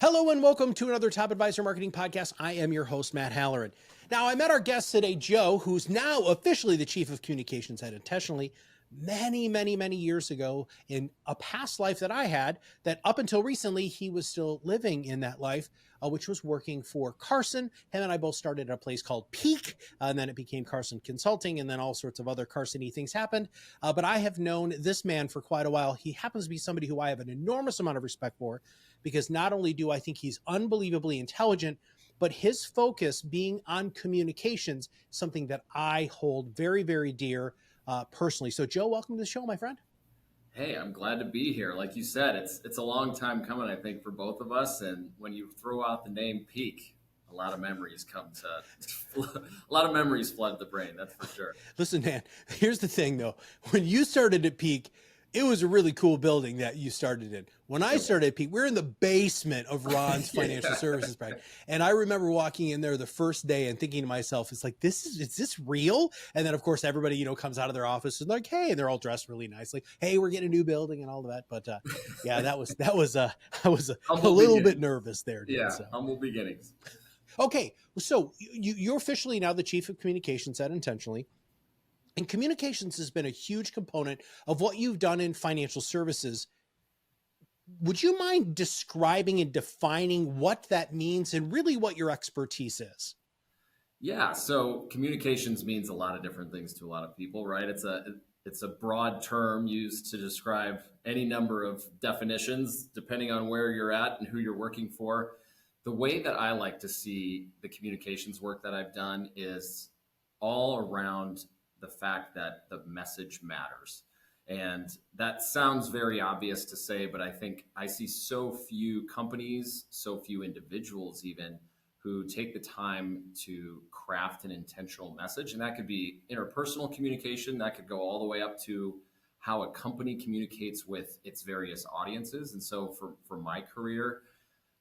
Hello and welcome to another Top Advisor Marketing Podcast. I am your host, Matt Halloran. Now, I met our guest today, Joe, who's now officially the Chief of Communications at Intentionally. Many years ago in a past life that I had, that up until recently, he was still living in that life, which was working for Carson. Him and I both started at a place called Peak, and then it became Carson Consulting, and then all sorts of other Carson-y things happened. But I have known this man for quite a while. He happens to be somebody who I have an enormous amount of respect for, because not only do I think he's unbelievably intelligent, but his focus being on communications, something that I hold very dear personally. So Joe, welcome to the show, my friend. Hey, I'm glad to be here. Like you said, it's a long time coming, I think, for both of us. And when you throw out the name Peak, a lot of memories a lot of memories flood the brain. That's for sure. Listen, man, here's the thing though. When you started at Peak, it was a really cool building that you started in. When I started at Peak, we're in the basement of Ron's financial services practice. And I remember walking in there the first day and thinking to myself, it's like, is this real? And then of course, everybody, comes out of their office and like, hey, and they're all dressed really nicely. Hey, we're getting a new building and all of that. But yeah, I was a little bit nervous there. Dude, yeah. Humble beginnings. Okay. So you're officially now the Chief of Communications at Intentionally. And communications has been a huge component of what you've done in financial services. Would you mind describing and defining what that means and really what your expertise is? Yeah. So communications means a lot of different things to a lot of people, right? It's a broad term used to describe any number of definitions, depending on where you're at and who you're working for. The way that I like to see the communications work that I've done is all around the fact that the message matters. And that sounds very obvious to say, but I think I see so few companies, so few individuals even, who take the time to craft an intentional message. And that could be interpersonal communication. That could go all the way up to how a company communicates with its various audiences. And so for my career,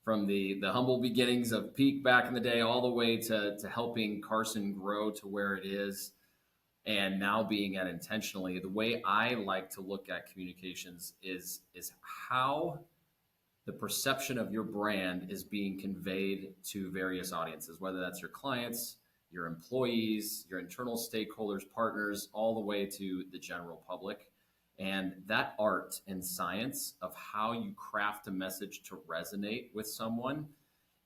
from the humble beginnings of Peak back in the day, all the way to helping Carson grow to where it is, and now being at Intentionally, the way I like to look at communications is how the perception of your brand is being conveyed to various audiences, whether that's your clients, your employees, your internal stakeholders, partners, all the way to the general public. And that art and science of how you craft a message to resonate with someone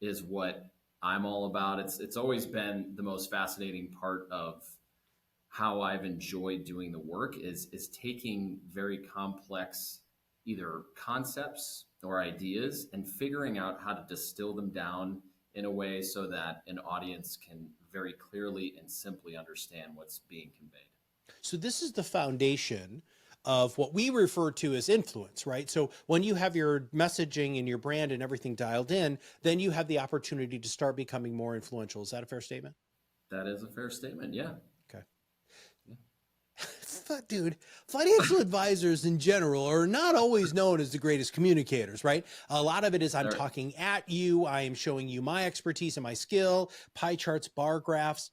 is what I'm all about. It's always been the most fascinating part of how I've enjoyed doing the work is taking very complex either concepts or ideas and figuring out how to distill them down in a way so that an audience can very clearly and simply understand what's being conveyed. So this is the foundation of what we refer to as influence, right? So when you have your messaging and your brand and everything dialed in, then you have the opportunity to start becoming more influential. Is that a fair statement? That is a fair statement. Yeah. Okay. Dude, financial advisors in general are not always known as the greatest communicators, right? A lot of it is I'm talking at you. I am showing you my expertise and my skill, pie charts, bar graphs.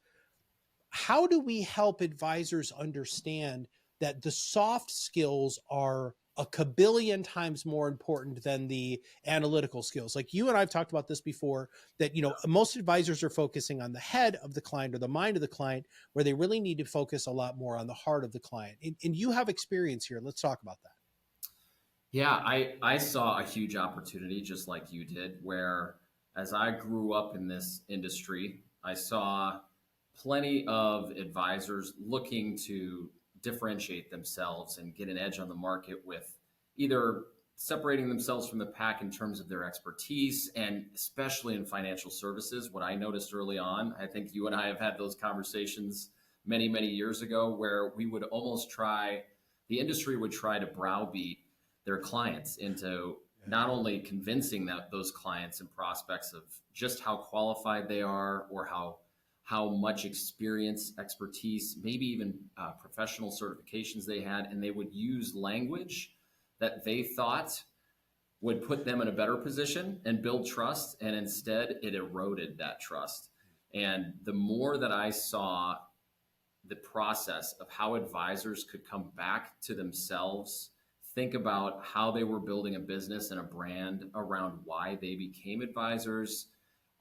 How do we help advisors understand that the soft skills are a kabillion times more important than the analytical skills? Like you and I've talked about this before, that, most advisors are focusing on the head of the client or the mind of the client, where they really need to focus a lot more on the heart of the client. And you have experience here. Let's talk about that. Yeah, I saw a huge opportunity just like you did, where as I grew up in this industry, I saw plenty of advisors looking to differentiate themselves and get an edge on the market with either separating themselves from the pack in terms of their expertise, and especially in financial services. What I noticed early on, I think you and I have had those conversations many years ago, where we would almost the industry would try to browbeat their clients into not only convincing those clients and prospects of just how qualified they are, or how much experience, expertise, maybe even professional certifications they had, and they would use language that they thought would put them in a better position and build trust, and instead it eroded that trust. And the more that I saw the process of how advisors could come back to themselves, think about how they were building a business and a brand around why they became advisors.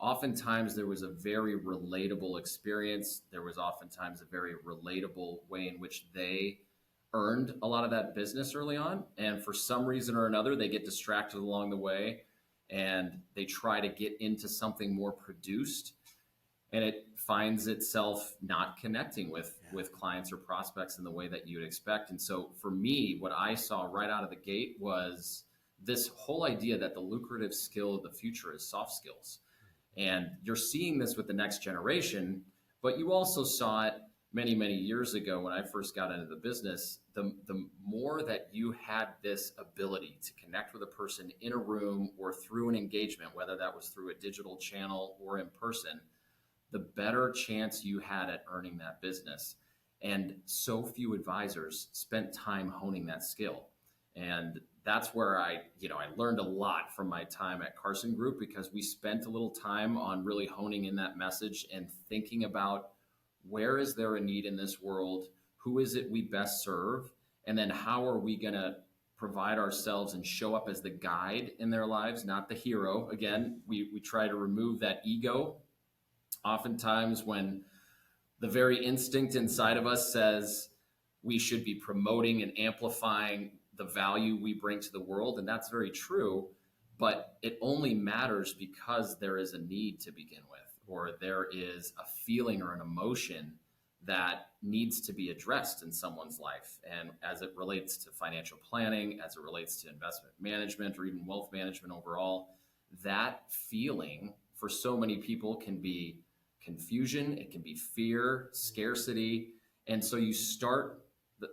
Oftentimes there was a very relatable experience. There was oftentimes a very relatable way in which they earned a lot of that business early on. And for some reason or another, they get distracted along the way and they try to get into something more produced, and it finds itself not connecting with clients or prospects in the way that you would expect. And so for me, what I saw right out of the gate was this whole idea that the lucrative skill of the future is soft skills. And you're seeing this with the next generation, but you also saw it many, many years ago when I first got into the business. The more that you had this ability to connect with a person in a room or through an engagement, whether that was through a digital channel or in person, the better chance you had at earning that business. And so few advisors spent time honing that skill. And that's where I learned a lot from my time at Carson Group, because we spent a little time on really honing in that message and thinking about where is there a need in this world? Who is it we best serve? And then how are we going to provide ourselves and show up as the guide in their lives, not the hero? Again, we try to remove that ego. Oftentimes when the very instinct inside of us says we should be promoting and amplifying the value we bring to the world, and that's very true, but it only matters because there is a need to begin with, or there is a feeling or an emotion that needs to be addressed in someone's life. And as it relates to financial planning, as it relates to investment management, or even wealth management overall, that feeling for so many people can be confusion, it can be fear, scarcity. And so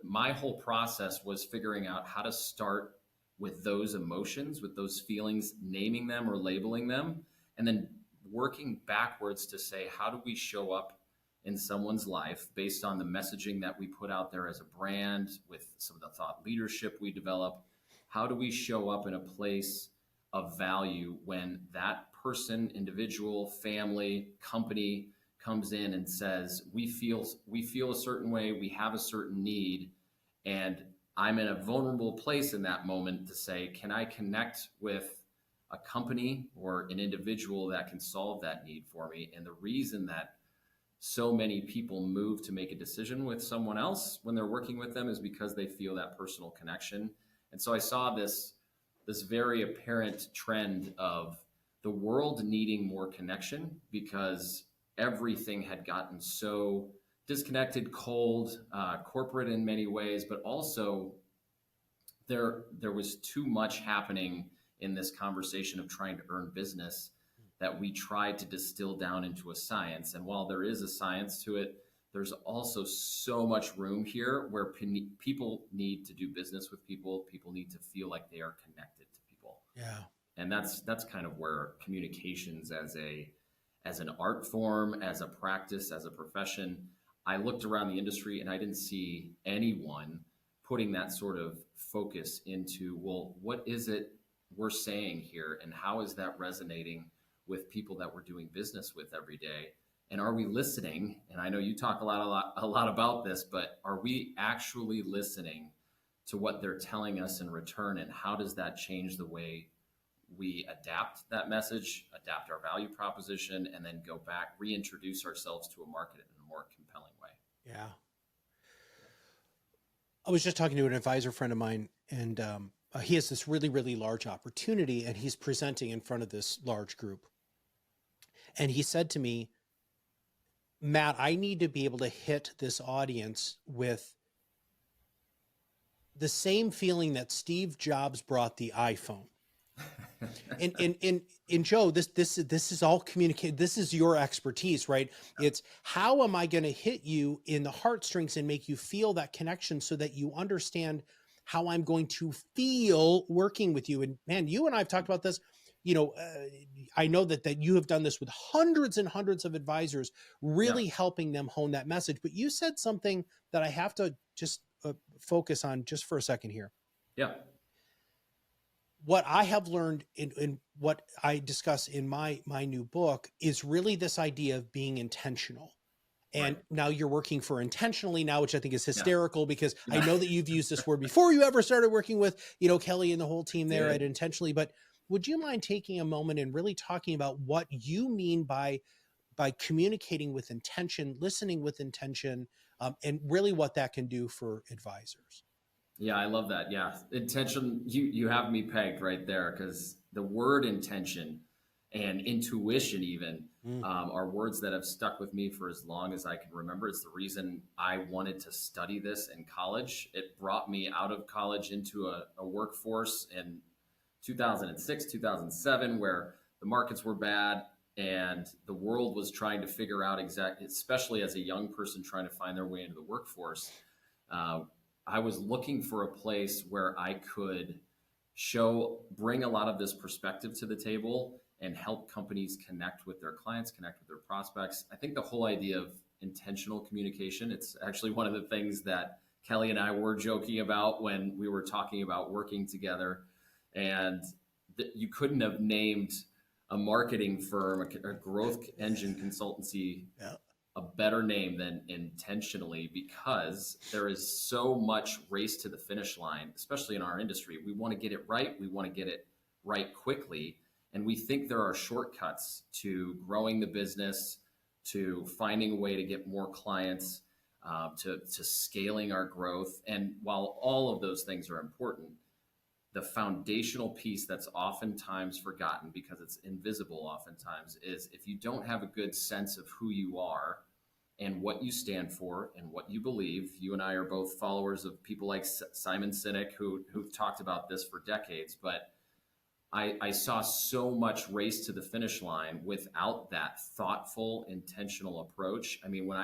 my whole process was figuring out how to start with those emotions, with those feelings, naming them or labeling them, and then working backwards to say, how do we show up in someone's life based on the messaging that we put out there as a brand, with some of the thought leadership we develop? How do we show up in a place of value when that person, individual, family, company comes in and says, we feel a certain way, we have a certain need, and I'm in a vulnerable place in that moment to say, can I connect with a company or an individual that can solve that need for me? And the reason that so many people move to make a decision with someone else when they're working with them is because they feel that personal connection. And so I saw this very apparent trend of the world needing more connection, because everything had gotten so disconnected, cold, corporate in many ways, but also there was too much happening in this conversation of trying to earn business that we tried to distill down into a science. And while there is a science to it, there's also so much room here where people need to do business with people. People need to feel like they are connected to people. Yeah. And that's kind of where communications as an art form, as a practice, as a profession, I looked around the industry and I didn't see anyone putting that sort of focus into, well, what is it we're saying here, and how is that resonating with people that we're doing business with every day? And are we listening? And I know you talk a lot about this, but are we actually listening to what they're telling us in return? And how does that change the way we adapt that message, adapt our value proposition, and then go back, reintroduce ourselves to a market in a more compelling way? Yeah. I was just talking to an advisor friend of mine, and he has this really, really large opportunity, and he's presenting in front of this large group. And he said to me, Matt, I need to be able to hit this audience with the same feeling that Steve Jobs brought the iPhone. And Joe, this is all communicated. This is your expertise, right? It's how am I going to hit you in the heartstrings and make you feel that connection so that you understand how I'm going to feel working with you. And man, you and I have talked about this. I know that you have done this with hundreds and hundreds of advisors, really helping them hone that message. But you said something that I have to just focus on just for a second here. Yeah. What I have learned in what I discuss in my new book is really this idea of being intentional. And Right. now you're working for Intentionally now, which I think is Yeah. hysterical because I Yeah. know that you've used this word before you ever started working with, Kelly and the whole team there at Did. Intentionally. But would you mind taking a moment and really talking about what you mean by communicating with intention, listening with intention, and really what that can do for advisors? Yeah, I love that. Yeah. Intention, you have me pegged right there because the word intention and intuition even Mm. are words that have stuck with me for as long as I can remember. It's the reason I wanted to study this in college. It brought me out of college into a workforce in 2006, 2007, where the markets were bad and the world was trying to figure out exactly, especially as a young person trying to find their way into the workforce. Uh, I was looking for a place where I could bring a lot of this perspective to the table and help companies connect with their clients, connect with their prospects. I think the whole idea of intentional communication, it's actually one of the things that Kelly and I were joking about when we were talking about working together. And you couldn't have named a marketing firm, a growth engine consultancy, Yeah. a better name than Intentionally, because there is so much race to the finish line, especially in our industry. We want to get it right. We want to get it right quickly. And we think there are shortcuts to growing the business, to finding a way to get more clients, to scaling our growth. And while all of those things are important, the foundational piece that's oftentimes forgotten because it's invisible oftentimes is if you don't have a good sense of who you are and what you stand for and what you believe. You and I are both followers of people like Simon Sinek who've talked about this for decades, but I saw so much race to the finish line without that thoughtful, intentional approach. I mean, when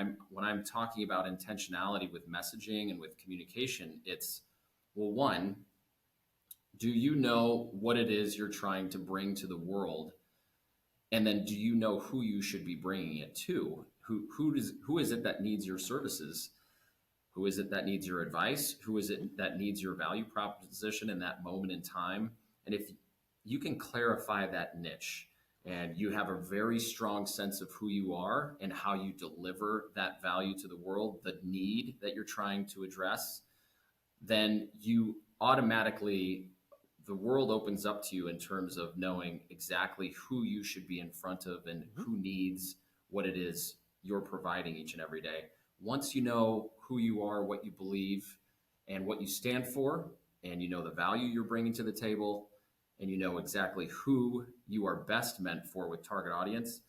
I'm talking about intentionality with messaging and with communication, it's, well, one, do you know what it is you're trying to bring to the world? And then do you know who you should be bringing it to? Who is it that needs your services? Who is it that needs your advice? Who is it that needs your value proposition in that moment in time? And if you can clarify that niche and you have a very strong sense of who you are and how you deliver that value to the world, the need that you're trying to address, then you automatically, the world opens up to you in terms of knowing exactly who you should be in front of and who needs what it is you're providing each and every day. Once you know who you are, what you believe, and what you stand for, and you know the value you're bringing to the table, and you know exactly who you are best meant for with target audience,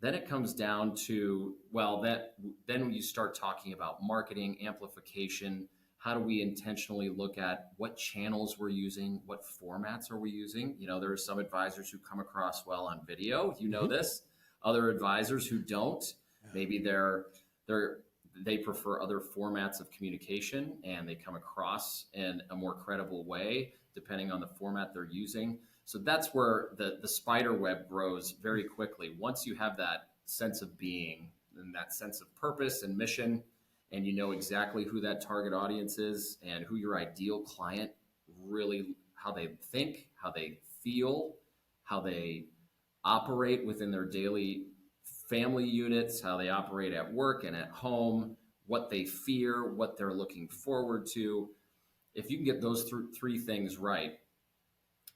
then it comes down to, well, then when you start talking about marketing, amplification, how do we intentionally look at what channels we're using, what formats are we using? You know, there are some advisors who come across well on video, you know this, other advisors who don't. Maybe they prefer other formats of communication and they come across in a more credible way depending on the format they're using. So that's where the spider web grows very quickly. Once you have that sense of being and that sense of purpose and mission, and you know exactly who that target audience is and who your ideal client really, how they think, how they feel, how they operate within their daily family units, how they operate at work and at home, what they fear, what they're looking forward to. If you can get those three things right,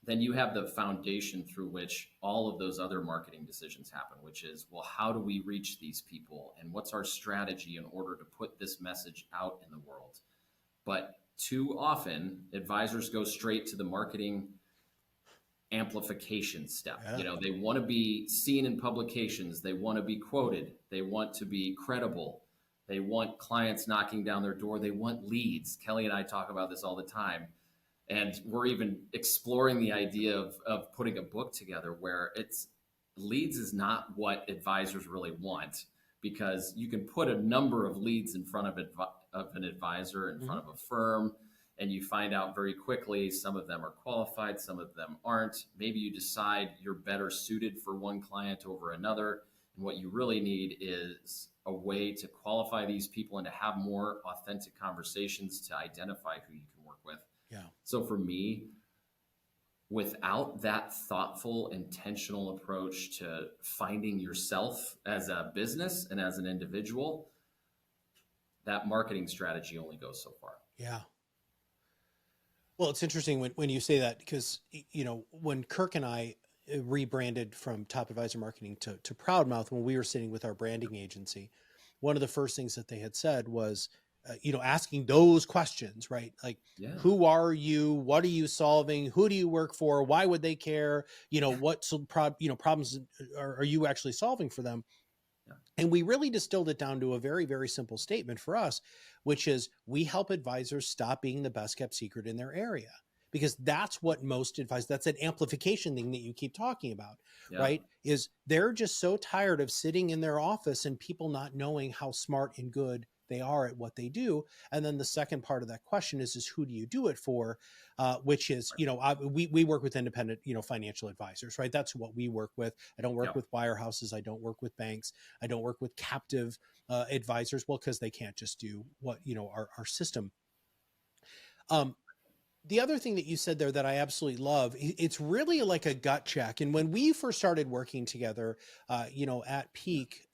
then you have the foundation through which all of those other marketing decisions happen, which is, well, how do we reach these people? And what's our strategy in order to put this message out in the world? But too often, advisors go straight to the marketing amplification step. Yeah. You know, they want to be seen in publications. They want to be quoted. They want to be credible. They want clients knocking down their door. They want leads. Kelly and I talk about this all the time. And we're even exploring the idea of putting a book together where it's leads is not what advisors really want, because you can put a number of leads in front of an advisor, in front of a firm, and you find out very quickly some of them are qualified, some of them aren't. Maybe you decide you're better suited for one client over another. And what you really need is a way to qualify these people and to have more authentic conversations to identify who you can work with. Yeah. So for me, without that thoughtful, intentional approach to finding yourself as a business and as an individual, that marketing strategy only goes so far. Yeah. Well, it's interesting when you say that, because, when Kirk and I rebranded from Top Advisor Marketing to ProudMouth, when we were sitting with our branding agency, one of the first things that they had said was, asking those questions, right? Like, Yeah. who are you? What are you solving? Who do you work for? Why would they care? What problems are you actually solving for them? Yeah. And we really distilled it down to a very, very simple statement for us, which is, we help advisors stop being the best kept secret in their area. Because that's what most advisors, that's an amplification thing that you keep talking about, Yeah. right? Is they're just so tired of sitting in their office and people not knowing how smart and good they are at what they do. And then the second part of that question is who do you do it for? Which is, we work with independent, financial advisors, right? That's what we work with. I don't work Yeah. with wirehouses. I don't work with banks. I don't work with captive advisors. Well, because they can't just do what, our system. The other thing that you said there that I absolutely love, it's really like a gut check. And when we first started working together, at Peak,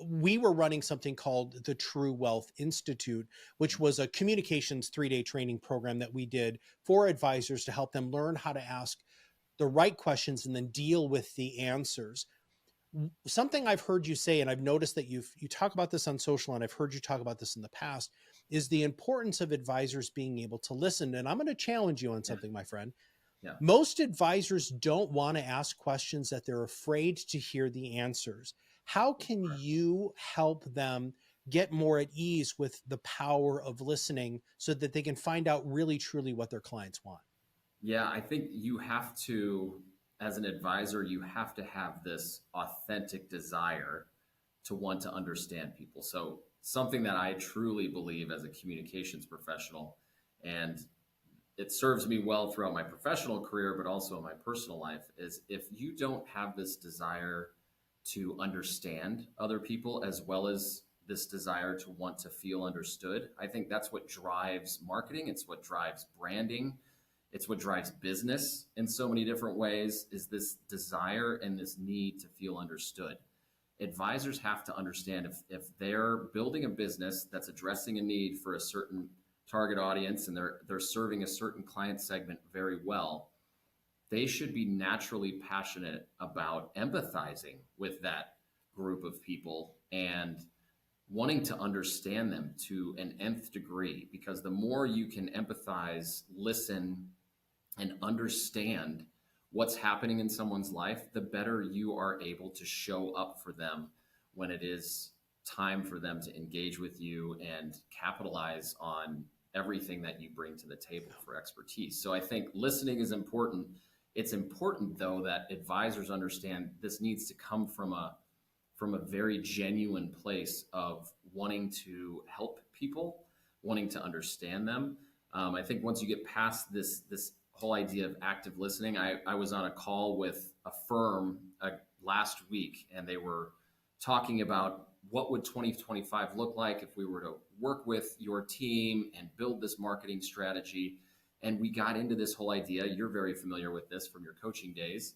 we were running something called the True Wealth Institute, which was a communications 3-day training program that we did for advisors to help them learn how to ask the right questions and then deal with the answers. Something I've heard you say, and I've noticed that you talk about this on social, and I've heard you talk about this in the past, is the importance of advisors being able to listen. And I'm going to challenge you on something, my friend. Yeah. Most advisors don't want to ask questions that they're afraid to hear the answers. How can you help them get more at ease with the power of listening so that they can find out really, truly what their clients want? Yeah, I think you have to, as an advisor, you have to have this authentic desire to want to understand people. So something that I truly believe as a communications professional, and it serves me well throughout my professional career, but also in my personal life, is if you don't have this desire to understand other people, as well as this desire to want to feel understood, I think that's what drives marketing. It's what drives branding. It's what drives business in so many different ways, is this desire and this need to feel understood. Advisors have to understand if they're building a business that's addressing a need for a certain target audience and they're serving a certain client segment very well, they should be naturally passionate about empathizing with that group of people and wanting to understand them to an nth degree, because the more you can empathize, listen, and understand what's happening in someone's life, the better you are able to show up for them when it is time for them to engage with you and capitalize on everything that you bring to the table for expertise. So I think listening is important. It's important, though, that advisors understand this needs to come from a very genuine place of wanting to help people, wanting to understand them. I think once you get past this whole idea of active listening, I was on a call with a firm last week, and they were talking about what would 2025 look like if we were to work with your team and build this marketing strategy. And we got into this whole idea, you're very familiar with this from your coaching days,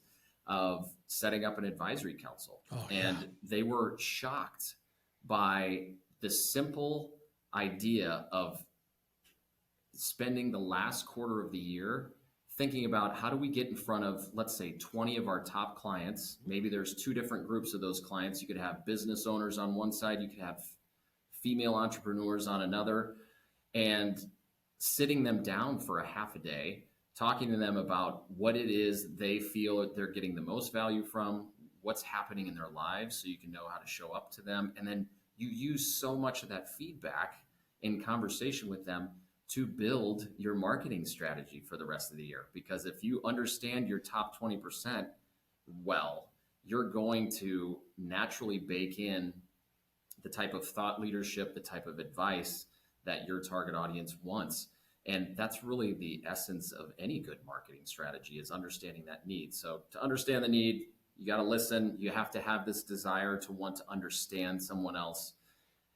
of setting up an advisory council. Oh, and yeah. They were shocked by the simple idea of spending the last quarter of the year thinking about how do we get in front of, let's say, 20 of our top clients. Maybe there's two different groups of those clients. You could have business owners on one side, you could have female entrepreneurs on another, and sitting them down for a half a day, talking to them about what it is they feel they're getting the most value from, what's happening in their lives, so you can know how to show up to them. And then you use so much of that feedback in conversation with them to build your marketing strategy for the rest of the year. Because if you understand your top 20% well, you're going to naturally bake in the type of thought leadership, the type of advice that your target audience wants. And that's really the essence of any good marketing strategy, is understanding that need. So to understand the need, you got to listen. You have to have this desire to want to understand someone else.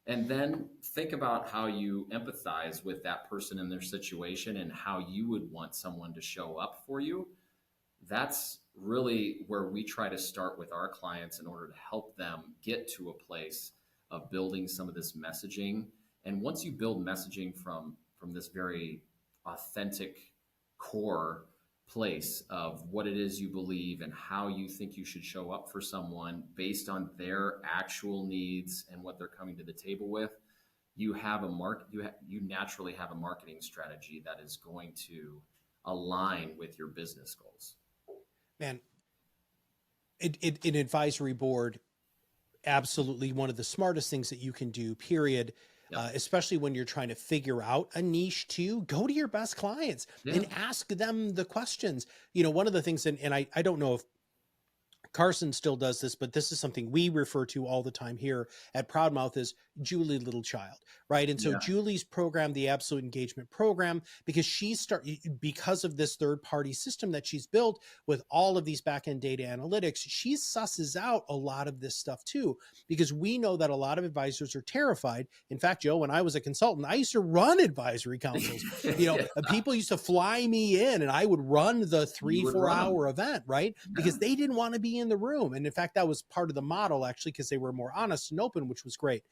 And then think about how you empathize with that person and their situation and how you would want someone to show up for you. That's really where we try to start with our clients in order to help them get to a place of building some of this messaging And once you build messaging from this very authentic core place of what it is you believe and how you think you should show up for someone based on their actual needs and what they're coming to the table with, you have you naturally have a marketing strategy that is going to align with your business goals. Man, an advisory board, absolutely one of the smartest things that you can do, period. Yep. Especially when you're trying to figure out a niche too, go to your best clients and ask them the questions. One of the things, and I don't know if Carson still does this, but this is something we refer to all the time here at ProudMouth as Julie Little Child, right? And so Julie's program, the Absolute Engagement Program, because of this third-party system that she's built with all of these back-end data analytics, she susses out a lot of this stuff too, because we know that a lot of advisors are terrified. In fact, Joe, when I was a consultant, I used to run advisory councils. People used to fly me in and I would run the 3-4 hour event, right? Because they didn't want to be in the room. And in fact, that was part of the model actually, because they were more honest and open, which was great.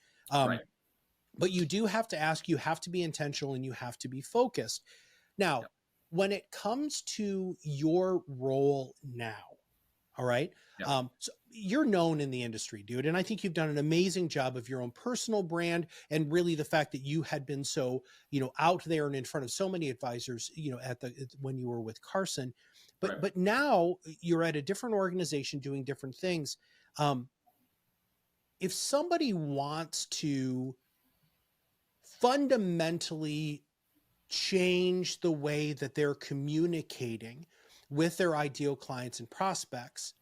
But you do have to ask, you have to be intentional, and you have to be focused. Now, when it comes to your role now, all right, so you're known in the industry, dude. And I think you've done an amazing job of your own personal brand, and really the fact that you had been so, out there and in front of so many advisors, when you were with Carson. But now you're at a different organization doing different things. If somebody wants to fundamentally change the way that they're communicating with their ideal clients and prospects,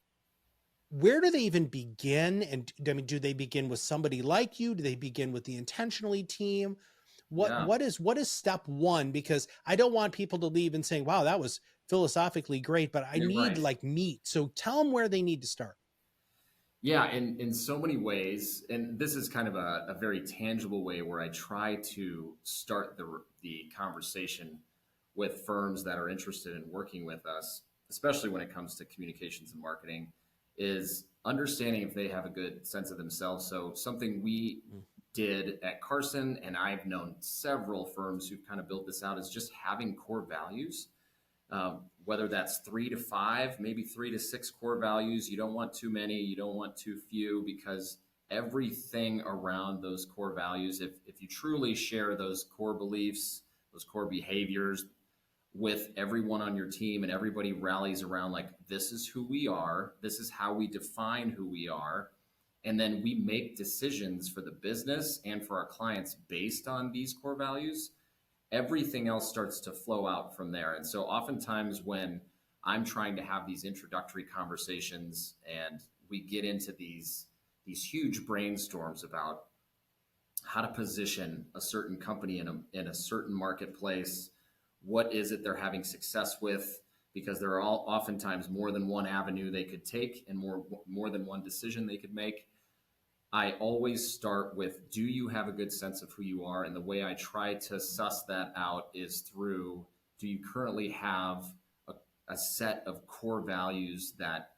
where do they even begin? And I mean, do they begin with somebody like you? Do they begin with the Intentionally team? What is step one? Because I don't want people to leave and saying, wow, that was philosophically great, but I need like meat. So tell them where they need to start. Yeah, in so many ways, and this is kind of a very tangible way where I try to start the conversation with firms that are interested in working with us, especially when it comes to communications and marketing, is understanding if they have a good sense of themselves. So something we did at Carson, and I've known several firms who've kind of built this out, is just having core values. Whether that's 3 to 5, maybe 3 to 6 core values. You don't want too many, you don't want too few, because everything around those core values, if you truly share those core beliefs, those core behaviors with everyone on your team, and everybody rallies around like, this is who we are, this is how we define who we are, and then we make decisions for the business and for our clients based on these core values, everything else starts to flow out from there. And so oftentimes when I'm trying to have these introductory conversations and we get into these huge brainstorms about how to position a certain company in a certain marketplace, what is it they're having success with, because there are oftentimes more than one avenue they could take and more than one decision they could make. I always start with, do you have a good sense of who you are? And the way I try to suss that out is through, do you currently have a set of core values that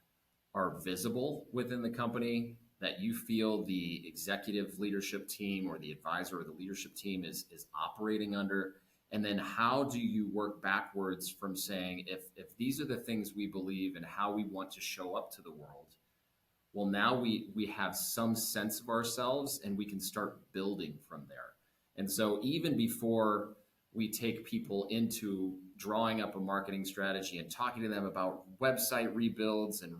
are visible within the company, that you feel the executive leadership team or the advisor or the leadership team is operating under? And then how do you work backwards from saying, if these are the things we believe and how we want to show up to the world, well, now we have some sense of ourselves and we can start building from there. And so even before we take people into drawing up a marketing strategy and talking to them about website rebuilds and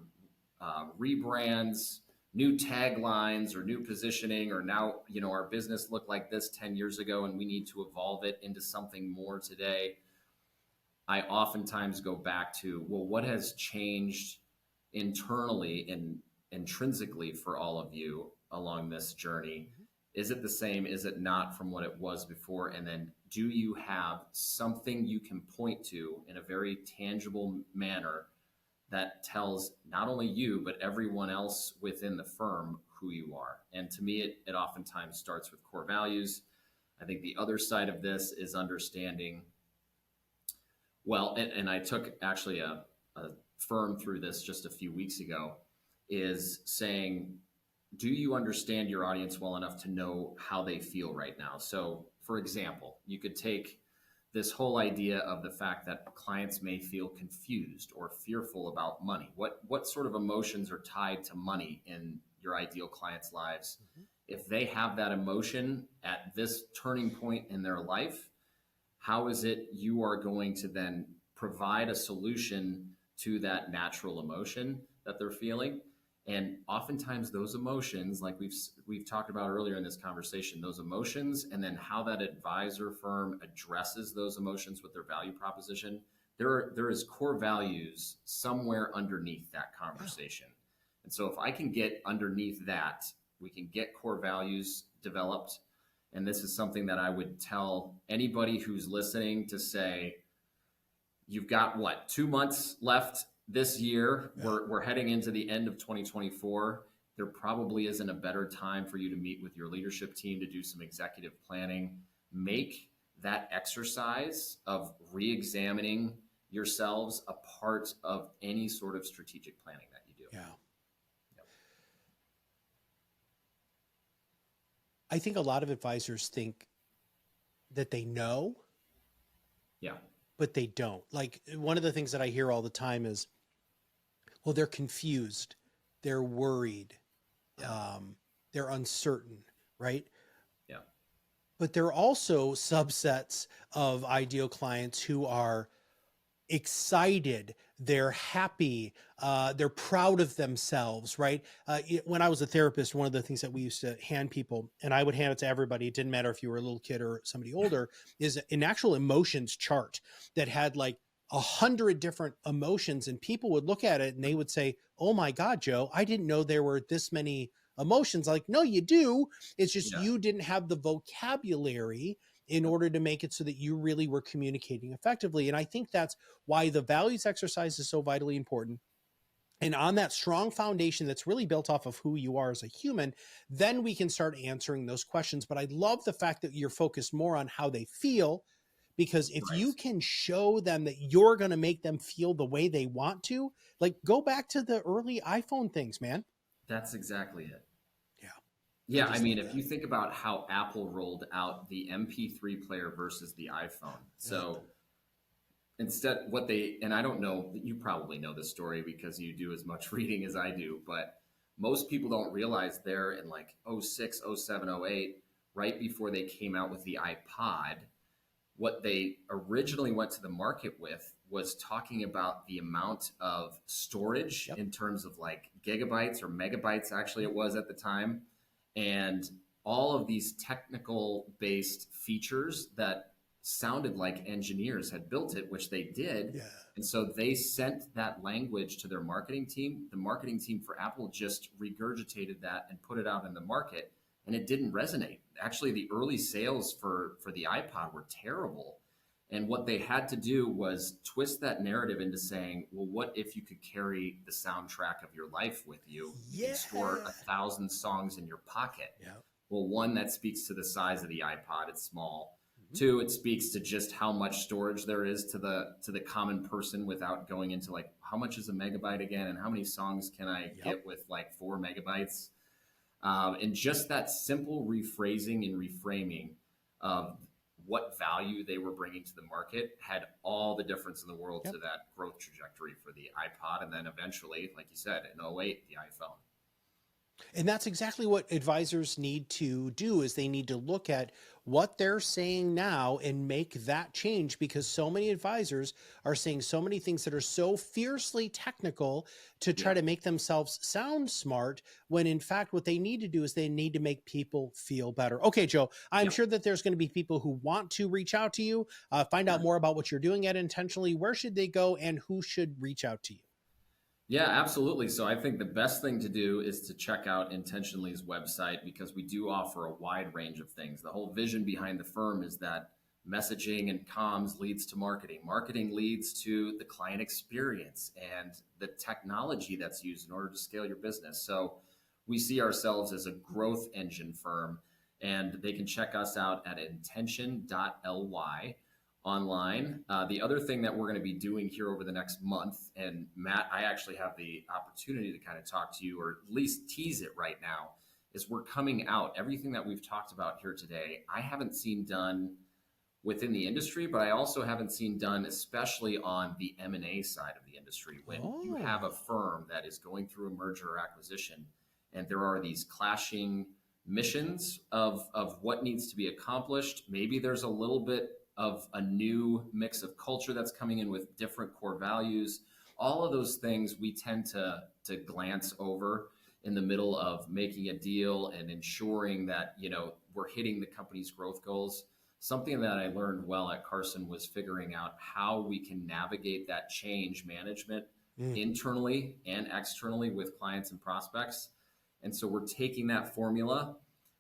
rebrands, new taglines or new positioning, or now, our business looked like this 10 years ago and we need to evolve it into something more today, I oftentimes go back to, well, what has changed internally and intrinsically for all of you along this journey? Is it the same? Is it not from what it was before? And then do you have something you can point to in a very tangible manner that tells not only you, but everyone else within the firm who you are? And to me, it oftentimes starts with core values. I think the other side of this is understanding, well, and I took actually a firm through this just a few weeks ago, is saying, do you understand your audience well enough to know how they feel right now? So, for example, you could take this whole idea of the fact that clients may feel confused or fearful about money. What sort of emotions are tied to money in your ideal clients' lives? If they have that emotion at this turning point in their life, how is it you are going to then provide a solution to that natural emotion that they're feeling? And oftentimes those emotions, like we've talked about earlier in this conversation, those emotions and then how that advisor firm addresses those emotions with their value proposition, there is core values somewhere underneath that conversation. And so if I can get underneath that, we can get core values developed. And this is something that I would tell anybody who's listening to say, you've got what, 2 months left this year. Yeah. We're heading into the end of 2024. There probably isn't a better time for you to meet with your leadership team to do some executive planning. Make that exercise of re-examining yourselves a part of any sort of strategic planning that you do. Yeah. I think a lot of advisors think that they know, but they don't. Like, one of the things that I hear all the time is, well, they're confused, they're worried, they're uncertain, right? Yeah. But there are also subsets of ideal clients who are excited, they're happy, they're proud of themselves, right? When I was a therapist, one of the things that we used to hand people, and I would hand it to everybody, it didn't matter if you were a little kid or somebody older, is an actual emotions chart that had like 100 different emotions, and people would look at it and they would say, oh my God, Joe, I didn't know there were this many emotions. Like, no, you do. It's just you didn't have the vocabulary in order to make it so that you really were communicating effectively. And I think that's why the values exercise is so vitally important. And on that strong foundation that's really built off of who you are as a human, then we can start answering those questions. But I love the fact that you're focused more on how they feel, because if you can show them that you're going to make them feel the way they want to, like, go back to the early iPhone things, man. That's exactly it. Yeah, I mean, if you think about how Apple rolled out the MP3 player versus the iPhone. So instead, and I don't know, you probably know this story because you do as much reading as I do, but most people don't realize there in like 06, 07, 08, right before they came out with the iPod, what they originally went to the market with was talking about the amount of storage in terms of like gigabytes or megabytes, actually it was at the time. And all of these technical based features that sounded like engineers had built it, which they did. Yeah. And so they sent that language to their marketing team. The marketing team for Apple just regurgitated that and put it out in the market, and it didn't resonate. Actually, the early sales for the iPod were terrible. And what they had to do was twist that narrative into saying, well, what if you could carry the soundtrack of your life with you? You can store 1,000 songs in your pocket. Yeah. Well, one, that speaks to the size of the iPod. It's small. Mm-hmm. Two, it speaks to just how much storage there is to the common person without going into like, how much is a megabyte again? And how many songs can I get with like 4 megabytes? And just that simple rephrasing and reframing of what value they were bringing to the market had all the difference in the world to that growth trajectory for the iPod. And then eventually, like you said, in 08, the iPhone. And that's exactly what advisors need to do, is they need to look at what they're saying now and make that change, because so many advisors are saying so many things that are so fiercely technical to try to make themselves sound smart, when in fact what they need to do is they need to make people feel better. Okay, Joe, I'm sure that there's going to be people who want to reach out to you, find out more about what you're doing at Intentionally. Where should they go and who should reach out to you? Yeah, absolutely. So I think the best thing to do is to check out Intentionally's website, because we do offer a wide range of things. The whole vision behind the firm is that messaging and comms leads to marketing. Marketing leads to the client experience and the technology that's used in order to scale your business. So we see ourselves as a growth engine firm, and they can check us out at intention.ly. online. The other thing that we're going to be doing here over the next month, and Matt, I actually have the opportunity to kind of talk to you, or at least tease it right now, is we're coming out. Everything that we've talked about here today, I haven't seen done within the industry, but I also haven't seen done, especially on the M&A side of the industry. When you have a firm that is going through a merger or acquisition, and there are these clashing missions of what needs to be accomplished. Maybe there's a little bit of a new mix of culture that's coming in with different core values. All of those things we tend to glance over in the middle of making a deal and ensuring that, we're hitting the company's growth goals. Something that I learned well at Carson was figuring out how we can navigate that change management internally and externally with clients and prospects. And so we're taking that formula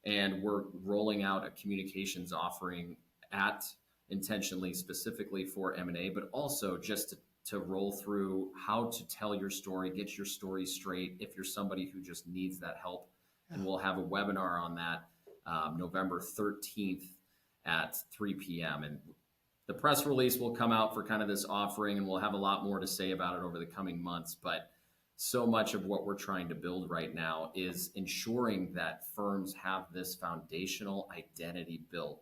and we're rolling out a communications offering at intentionally specifically for M&A, but also just to roll through how to tell your story, get your story straight if you're somebody who just needs that help. And we'll have a webinar on that November 13th at 3 p.m. And the press release will come out for kind of this offering, and we'll have a lot more to say about it over the coming months. But so much of what we're trying to build right now is ensuring that firms have this foundational identity built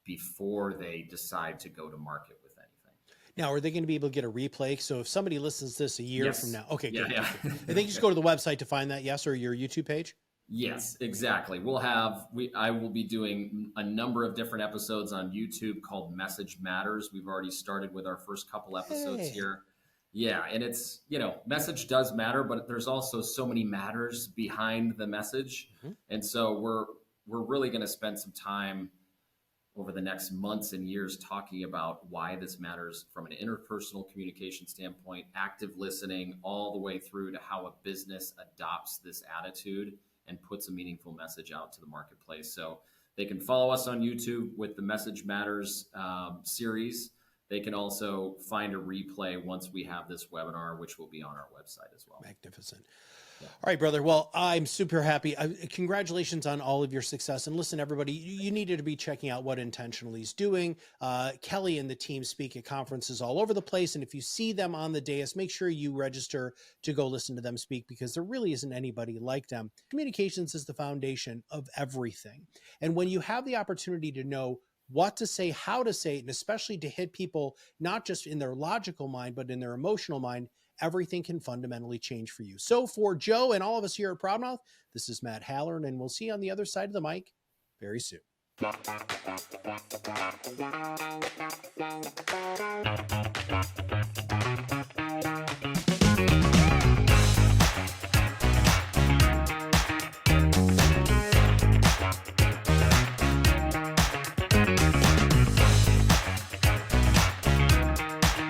before they decide to go to market with anything. Now, are they going to be able to get a replay? So if somebody listens to this a year from now, okay, good. Yeah. And they just go to the website to find that, yes, or your YouTube page? Yes, exactly. I will be doing a number of different episodes on YouTube called Message Matters. We've already started with our first couple episodes here. Yeah, and it's, message does matter, but there's also so many matters behind the message. And so we're really going to spend some time over the next months and years talking about why this matters from an interpersonal communication standpoint, active listening, all the way through to how a business adopts this attitude and puts a meaningful message out to the marketplace. So they can follow us on YouTube with the Message Matters series. They can also find a replay once we have this webinar, which will be on our website as well. Magnificent. Yeah. All right, brother. Well, I'm super happy. Congratulations on all of your success. And listen, everybody, you needed to be checking out what Intentionally is doing. Kelly and the team speak at conferences all over the place. And if you see them on the dais, make sure you register to go listen to them speak, because there really isn't anybody like them. Communications is the foundation of everything. And when you have the opportunity to know what to say, how to say it, and especially to hit people, not just in their logical mind, but in their emotional mind, everything can fundamentally change for you. So for Joe and all of us here at ProudMouth, this is Matt Halloran, and we'll see you on the other side of the mic very soon.